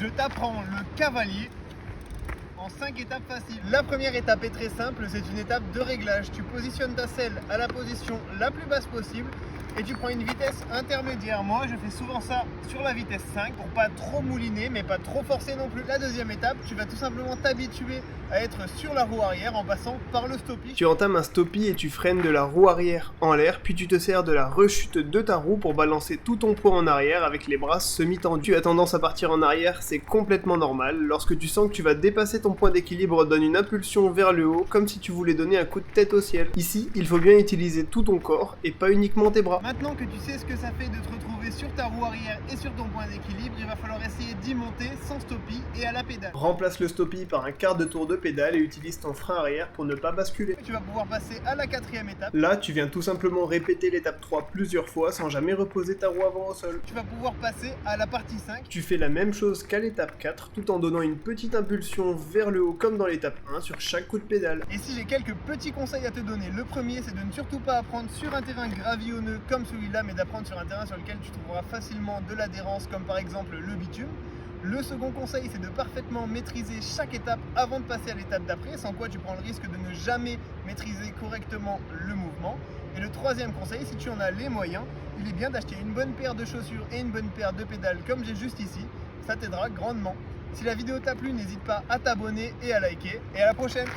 je t'apprends le cavalier en 5 étapes faciles. La première étape est très simple, c'est une étape de réglage. Tu positionnes ta selle à la position la plus basse possible et tu prends une vitesse intermédiaire. Moi, je fais souvent ça sur la vitesse 5 pour pas trop mouliner mais pas trop forcer non plus. La deuxième étape, tu vas tout simplement t'habituer à être sur la roue arrière en passant par le stoppie. Tu entames un stoppie et tu freines de la roue arrière en l'air, puis tu te sers de la rechute de ta roue pour balancer tout ton poids en arrière avec les bras semi-tendus. Tu as tendance à partir en arrière, c'est complètement normal. Lorsque tu sens que tu vas dépasser ton point d'équilibre, donne une impulsion vers le haut, comme si tu voulais donner un coup de tête au ciel. Ici, il faut bien utiliser tout ton corps et pas uniquement tes bras. Maintenant que tu sais ce que ça fait de te retrouver sur ta roue arrière et sur ton point d'équilibre, il va falloir essayer d'y monter sans stoppie et à la pédale. Remplace le stoppie par un quart de tour de pédale et utilise ton frein arrière pour ne pas basculer. Tu vas pouvoir passer à la quatrième étape. Là, tu viens tout simplement répéter l'étape 3 plusieurs fois sans jamais reposer ta roue avant au sol. Tu vas pouvoir passer à la partie 5. Tu fais la même chose qu'à l'étape 4 tout en donnant une petite impulsion vers le haut comme dans l'étape 1 sur chaque coup de pédale. Et si j'ai quelques petits conseils à te donner, le premier c'est de ne surtout pas apprendre sur un terrain gravillonneux comme celui-là, mais d'apprendre sur un terrain sur lequel tu trouveras facilement de l'adhérence comme par exemple le bitume. Le second conseil, c'est de parfaitement maîtriser chaque étape avant de passer à l'étape d'après, sans quoi tu prends le risque de ne jamais maîtriser correctement le mouvement. Et le troisième conseil, si tu en as les moyens, il est bien d'acheter une bonne paire de chaussures et une bonne paire de pédales comme j'ai juste ici, ça t'aidera grandement. Si la vidéo t'a plu, n'hésite pas à t'abonner et à liker, et à la prochaine!